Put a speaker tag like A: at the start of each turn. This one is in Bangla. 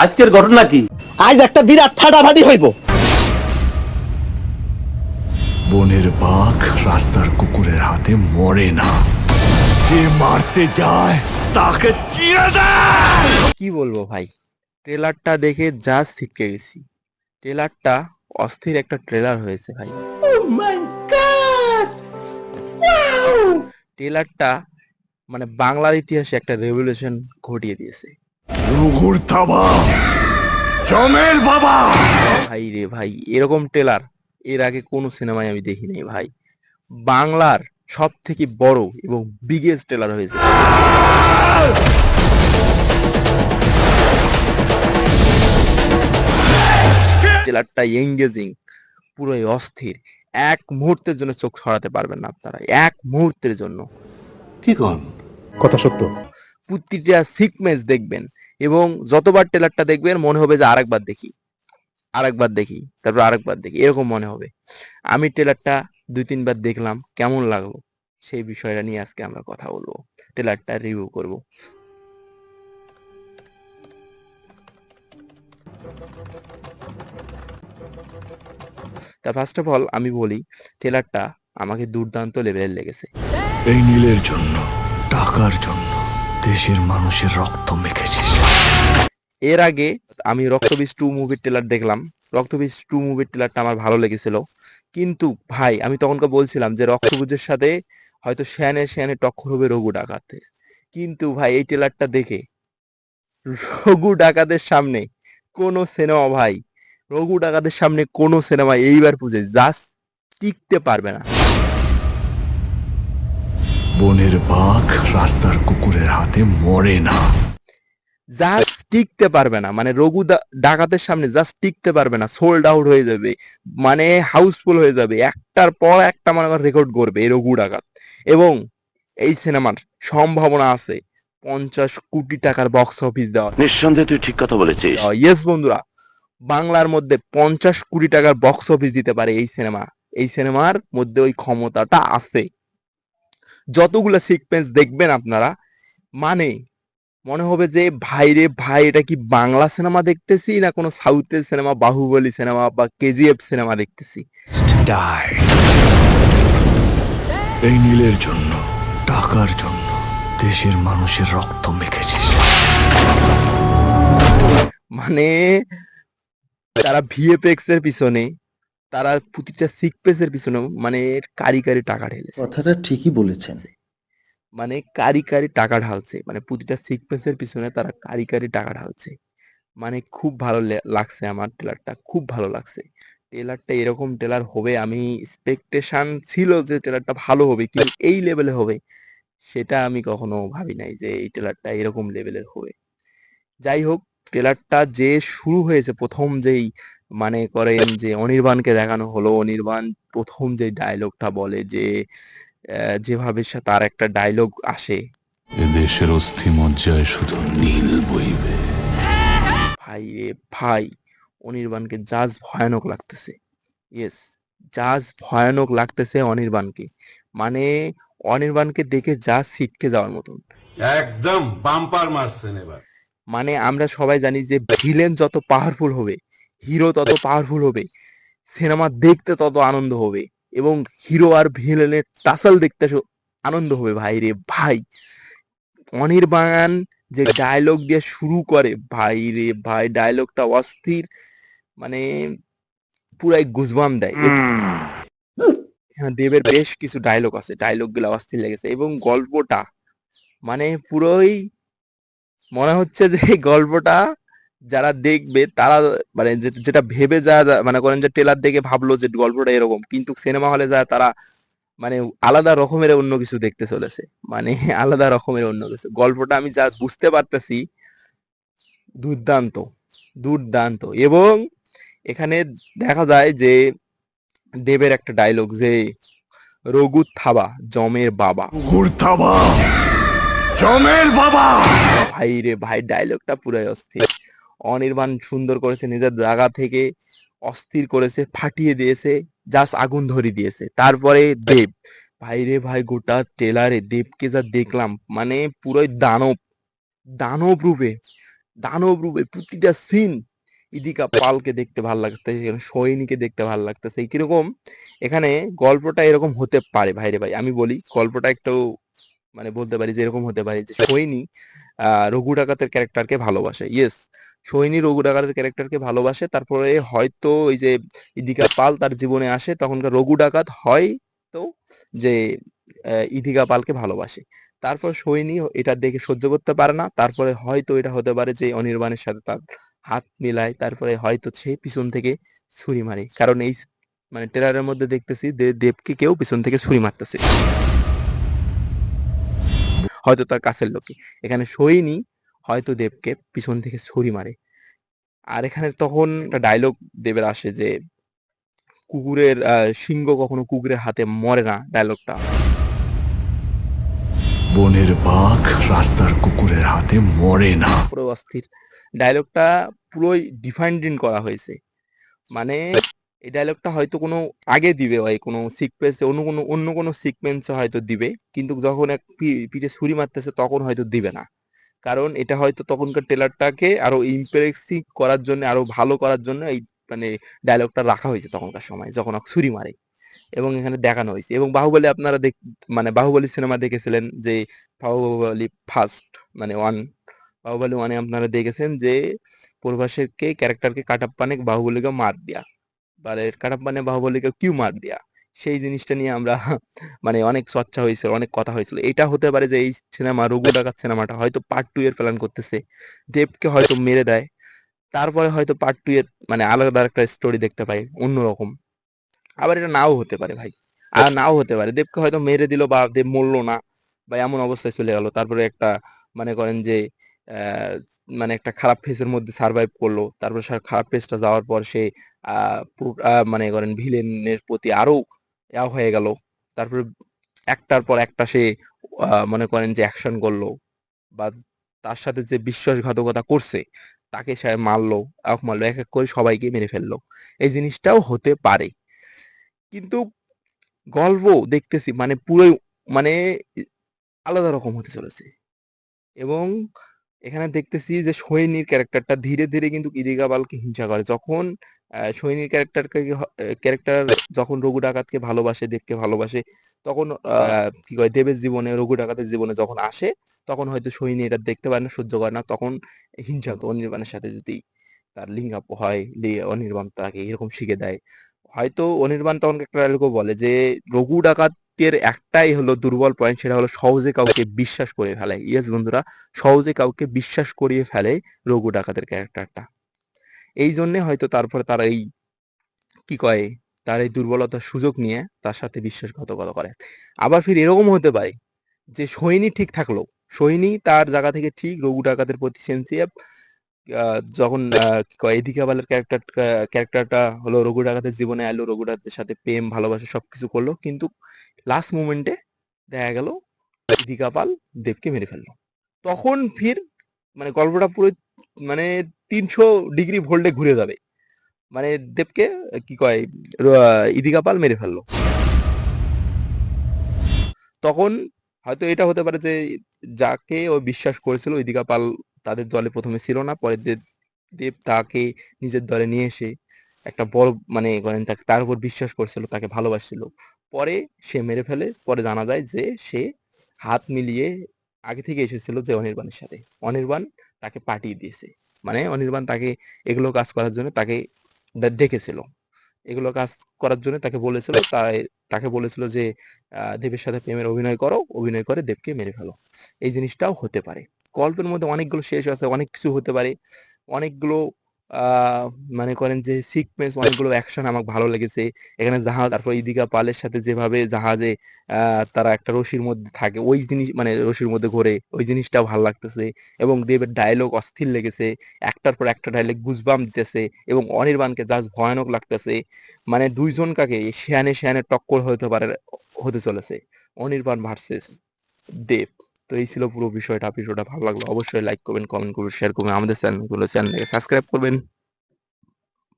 A: আজকের ঘটনা কি?
B: আজ একটা বিরাট ফাটাফাটি হইব।
C: বনের বাঘ রাস্তার কুকুরের হাতে মরে না, যে মারতে যায় তাকে চিড়ে দেয়।
D: কি বলবো ভাই, ট্রেলারটা দেখে জাস্ট ছিটকে গেছি। ট্রেলারটা অস্থির একটা ট্রেলার হয়েছে ভাই। ট্রেলারটা মানে বাংলার ইতিহাসে একটা রেভলিউশন ঘটিয়ে দিয়েছে।
C: রঘুর থাবা, জমের বাবা।
D: ভাই রে ভাই, এরকম ট্রেলার এর আগে কোনো সিনেমায় আমি দেখি নাই ভাই। বাংলার সব থেকে বড় এবং বিগেস্ট ট্রেলার হয়েছে। ট্রেলারটা এঙ্গেজিং, পুরোই অস্থির। এক মুহূর্তের জন্য চোখ সরাতে পারবেন না আপনারা, এক মুহূর্তের জন্য।
A: কি কোন?
B: কথা সত্য।
D: প্রতিটা সিকমেন্স দেখবেন এবং যতবার ট্রেলারটা দেখবেন মনে হবে যে আরেকবার দেখি, আরেকবার দেখি, তারপর আরেকবার দেখি, এরকম মনে হবে। আমি ট্রেলারটা 2-3 বার দেখলাম, কেমন লাগলো সেই বিষয়টা নিয়ে আজকে আমরা কথা বলবো, ট্রেলারটা রিভিউ করব। তা ফার্স্ট অফ অল আমি বলি, ট্রেলারটা আমাকে দুর্দান্ত লেভেলের লেগেছে।
C: এই নীলের জন্য, টাকার জন্য দেশের মানুষের রক্ত মেখেছিস।
D: এর আগে আমি রক্তবীজ 2 মুভির ট্রেলার দেখলাম। রক্তবীজ 2 মুভির ট্রেলারটা আমার ভালো লেগেছিল, কিন্তু ভাই আমি তখনকে বলছিলাম যে রক্তবীজের সাথে হয়তো শ্যানে টক্কর হবে রঘু ডাকাতের। কিন্তু ভাই এই ট্রেলারটা দেখে রঘু ডাকাতের সামনে কোনো সিনেমা ভাই, রঘু ডাকাতের সামনে কোনো সিনেমা এইবার পুজো জাস্ট টিকতে পারবে না।
C: বনের বাঘ রাস্তার কুকুরের হাতে মরে না।
D: জাস্ট টিকতে পারবে না, মানে ডাকাতের সামনে জাস্ট টিকতে পারবে না, সোল্ড আউট হয়ে যাবে, মানে হাউসফুল হয়ে যাবে, একটার পর একটা মনে কর রেকর্ড করবে এই রঘু ডাকাত। এবং এই সিনেমার সম্ভাবনা আছে 50 কোটি টাকার বক্স অফিস দেওয়ার।
A: নিঃসন্দেহে তুই ঠিক কথা বলেছিস।
D: ইয়েস বন্ধুরা, বাংলার মধ্যে 50 কোটি টাকার বক্স অফিস দিতে পারে এই সিনেমা। এই সিনেমার মধ্যে ওই ক্ষমতাটা আছে। যতগুলো সিকোয়েন্স দেখবেন আপনারা, মানে মনে হবে যে ভাই রে ভাই, এটা কি বাংলা সিনেমা দেখতেছি না কোনো সাউথের সিনেমা, বাহুবলী সিনেমা বা কেজিএফ সিনেমা দেখতেছি।
C: এই নীলের জন্য, টাকার জন্য দেশের মানুষের রক্ত মেখেছিস।
D: মানে তারা ভিএফএক্স এর পিছনে, তারা প্রতিটা সিকোয়েন্সের পিছনে মানে কারিগরি টাকা ঢেলেছে।
B: কথাটা ঠিকই বলেছেন।
D: মানে কারিগরি টাকা ঢালছে, মানে প্রতিটা সিকোয়েন্সের পিছনে তারা কারিগরি টাকা ঢালছে। মানে খুব ভালো লাগছে, আমার ট্রেলারটা খুব ভালো লাগছে। ট্রেলারটা এরকম ট্রেলার হবে, আমি এক্সপেকটেশন ছিল যে ট্রেলারটা ভালো হবে, কিন্তু এই লেভেলে হবে সেটা আমি কখনো ভাবি নাই যে এই ট্রেলারটা এরকম লেভেলের হবে। যাই হোক, ট্রেলারটা যে শুরু হয়েছে, প্রথম যেই মানে করেন যে অনির্বাণকে দেখানো হলো, অনির্বাণ প্রথম যে ডায়লগটা বলে, যে যেভাবে তার একটা ডায়লগ আসে,
C: এ দেশের অস্থি মজ্জায় শুধু নীল বইবে।
D: ভাই রে ভাই, অনির্বাণকে জাস্ট ভয়ানক লাগতেছে। ইয়েস, জাস্ট ভয়ানক লাগতেছে অনির্বাণকে। মানে অনির্বাণকে দেখে জাস্ট ছিটকে যাওয়ার মতন।
E: একদম বাম্পার মারছেন এবার।
D: মানে আমরা সবাই জানি যে ভিলেন যত পাওয়ারফুল হবে, হিরো তত পাওয়ারফুল হবে, সিনেমা দেখতে তত আনন্দ হবে, এবং হিরো আর ভিলেনের টাসল দেখতে আনন্দ হবে। ভাই রে ভাই, অনির্বাণ যে ডায়লগ দিয়ে শুরু করে, ভাই রে ভাই, ডায়লগটা অস্থির, মানে পুরাই গুজবাম দেয়। দেবের বেশ কিছু ডায়লগ আছে, ডায়লগ গুলো অস্থির লেগেছে, এবং গল্পটা মানে পুরোই মনে হচ্ছে যে এই গল্পটা যারা দেখবে তারা মানে যেটা ভেবে যা মানে করেন যে ট্রেলার দেখে ভাবলো যে গল্পটা এরকম, কিন্তু সিনেমা হলে যা তারা মানে আলাদা রকমের অন্য কিছু দেখতে চলেছে। মানে আলাদা রকমের অন্য কিছু, গল্পটা আমি যা বুঝতে পারতেছি দুর্দান্ত, দুর্দান্ত। এবং এখানে দেখা যায় যে দেবের একটা ডায়লগ, যে রঘু থাবা জমের বাবা।
C: রঘুর থাবা, জমের বাবা।
D: ভাই রে ভাই, ডায়লগটা পুরাই অস্থির। অনির্বাণ সুন্দর করেছে, নিজের জায়গা থেকে অস্থির করেছে, ফাটিয়ে দিয়েছে, জাস্ট আগুন ধরিয়ে দিয়েছে। তারপরে দেব, ভাই রে ভাই, গোটা ট্রেলারে দেবকে যা দেখলাম, মানে পুরোই দানব, দানব রূপে দানব রূপে প্রতিটা সিন ইদিকা পালকে দেখতে ভালো লাগতেছে, এখানে সোহিনীকে দেখতে ভালো লাগতেছে। কিরকম এখানে গল্পটা এরকম হতে পারে ভাইরে ভাই, আমি বলি গল্পটা একটু মানে বলতে পারি যে এরকম হতে পারে যে সোহিনী রঘু ডাকাতের ক্যারেক্টারকে ভালোবাসে। ইয়েস, সোহিনী রঘু ডাকাতের ক্যারেক্টারকে ভালোবাসে। তারপরে হয়তো ওই যে ইদিকা পাল তার জীবনে আসে, তখনকার রঘু ডাকাত হয়তো যে ইদিকা পালকে ভালোবাসে। তারপর সোহিনী এটা দেখে সহ্য করতে পারে না, তারপরে হয়তো এটা হতে পারে যে অনির্বাণের সাথে তার হাত মিলায়, তারপরে হয়তো সে পিছন থেকে ছুরি মারে। কারণ এই মানে ট্রেলারের মধ্যে দেখতেছি দেবকে কেউ পিছন থেকে ছুরি মারতেছে, হয়তো তার কাছের লোকে। এখানে সোহিনী হয়তো দেবকে পিছন থেকে ছুরি মারে। আর এখানে তখন একটা ডায়লগ দেবের আসে যে কুকুরের সিংহ কখনো কুকুরের হাতে মরে না, ডায়লগটা
C: বনের বাঘ রাস্তার কুকুরের হাতে মরে না।
D: পুরো অস্থির। ডায়লগটা পুরোই ডিফাইন্ড করা হয়েছে। মানে এই ডায়লগটা হয়তো কোনো আগে দিবে, হয় কোনো সিকোয়েন্সে, অন্য কোনো সিকোয়েন্সে হয়তো দিবে, কিন্তু যখন এক পিঠে ছুরি মারতেছে তখন হয়তো দিবে না। কারণ এটা হয়তো তখনকার ট্রেলারটাকে আরো ইমপ্রেসিভ করার জন্য, আরো ভালো করার জন্য এই মানে ডায়লগটা রাখা হয়েছে তখনকার সময় যখন ছুরি মারে, এবং এখানে দেখানো হয়েছে। এবং বাহুবলী আপনারা মানে বাহুবলী সিনেমা দেখেছিলেন যে বাহুবলী ফার্স্ট মানে ওয়ান, বাহুবলী ওয়ানে আপনারা দেখেছেন যে প্রভাসের ক্যারেক্টারকে কাটাপ্পানে বাহুবলীকে মার দিয়া, মানে কাটাপ্পানে বাহুবলীকে কিউ মার দিয়া, সেই জিনিসটা নিয়ে আমরা মানে অনেক চর্চা হয়েছিল, অনেক কথা হয়েছিল। এটা হতে পারে যে এই সিনেমা রঘু ডাকাত সিনেমাটা হয়তো পার্ট 2 এর প্ল্যান করতেছে, দেবকে হয়তো মেরে দেয়, তারপরে হয়তো পার্ট 2 এর মানে আলাদা একটা স্টোরি দেখতে পাই অন্যরকম। আবার এটা নাও হতে পারে ভাই, আর নাও হতে পারে দেবকে হয়তো মেরে দিল বা দেব মরলো না বা এমন অবস্থায় চলে গেল, তারপরে একটা মনে করেন যে আহ, মানে একটা খারাপ ফেজের মধ্যে সার্ভাইভ করলো, তারপর খারাপ ফেজটা যাওয়ার পর সে মানে করেন ভিলেনের প্রতি আরো হয়ে গেল, তারপরে একটার পর একটা সে মনে করেন যে অ্যাকশন করলো, বা তার সাথে যে বিশ্বাসঘাতকতা করছে তাকে সে মারলো, মারলো, এক এক করে সবাইকে মেরে ফেললো। এই জিনিসটাও হতে পারে, কিন্তু গল্প দেখতেছি মানে পুরোই মানে আলাদা রকম হতে চলেছে। এবং এখানে দেখতেছি যে সোহিনীর ক্যারেক্টারটা ধীরে ধীরে কিন্তু ইদিকা পালকে হিংসা করে। যখন সোহিনীর ক্যারেক্টার যখন রঘু ডাকাতকে ভালোবাসে, দেবকে ভালোবাসে, তখন কি কয় দেবের জীবনে রঘু ডাকাতের জীবনে যখন আসে, তখন হয়তো সোহিনী এটা দেখতে পারে না, সহ্য করে না, তখন হিংসা তো অনির্বাণের সাথে যদি তার লিঙ্ক আপ হয়, অনির্বাণ তাকে এরকম শিখে দেয়। হয়তো অনির্বাণ তখন একটা ডায়লগও বলে যে রঘু ডাকাতের একটাই হলো দুর্বল পয়েন্ট, সেটা হলো সহজে কাউকে বিশ্বাস করে ফেলে। ইয়েস বন্ধুরা, সহজে কাউকে বিশ্বাস করিয়ে ফেলে রঘু ডাকাতের ক্যারেক্টারটা। এই জন্যে হয়তো তারপরে তার এই কি কয় তার এই দুর্বলতার সুযোগ নিয়ে তার সাথে বিশ্বাসঘাতকতা করে। আবার ফির এরকম হতে পারে যে সোহিনী ঠিক থাকলো, সোহিনী তার জায়গা থেকে ঠিক রঘু ডাকাতের প্রতি সেন্সিটিভ, যখন কি কয় এদিকে বালের ক্যারেক্টারটা হলো রঘু ডাকাতের জীবনে এলো, রঘু ডাকাতের সাথে প্রেম ভালোবাসা সবকিছু করলো, কিন্তু লাস্ট মোমেন্টে দেখা গেল ইদিকা পাল দেবকে মেরে ফেললো। তখন ফির মানে গল্পটা পুরো মানে 300 ডিগ্রি ভোল্টে ঘুরে যাবে, মানে দেবকে কি কয় ইদিকা পাল মেরে ফেললো। তখন হয়তো এটা হতে পারে যে যাকে ও বিশ্বাস করেছিল ইদিকা পাল তাদের দলে প্রথমে ছিল না, পরে দেব তাকে নিজের দলে নিয়ে এসে একটা বড় মানে করেন তাকে তার উপর বিশ্বাস করছিল, তাকে ভালোবাসছিল, পরে সে মেরে ফেলে। পরে জানা যায় যে সে হাত মিলিয়ে আগে থেকে এসেছিল যে অনির্বাণের সাথে, অনির্বাণ তাকে পাঠিয়ে দিয়েছে, মানে অনির্বাণ তাকে এগুলো কাজ করার জন্য তাকে ডেকেছিল, এগুলো কাজ করার জন্য তাকে বলেছিল, তাকে বলেছিল যে দেবের সাথে প্রেমের অভিনয় করো, অভিনয় করে দেবকে মেরে ফেলো। এই জিনিসটাও হতে পারে। গল্পের মধ্যে অনেকগুলো শেষ আছে, অনেক কিছু হতে পারে, অনেকগুলো আহ মনে করেন যে সিকোয়েন্স, অনেকগুলো অ্যাকশন আমার ভালো লেগেছে। এখানে জাহাজ, তারপর ইদিকা পালের সাথে যেভাবে জাহাজে তারা একটা রশির মধ্যে থাকে, ওই জিনিস মানে রশির মধ্যে ঘোরে, ওই জিনিসটাও ভালো লাগতেছে। এবং দেবের ডায়লগ অস্থির লেগেছে, একটার পর একটা ডায়লগ গুজবাম দিতেছে, এবং অনির্বাণকে জাস্ট ভয়ানক লাগতেছে। মানে দুইজন কাকে শেয়ানে শেয়ানে টক্কর হতে চলেছে, অনির্বাণ ভার্সেস দেব। তো এই ছিল পুরো বিষয়টা। বিষয়টা ভালো লাগলো অবশ্যই লাইক করবেন, কমেন্ট করবেন, শেয়ার করবেন, আমাদের চ্যানেলটাকে সাবস্ক্রাইব করবেন।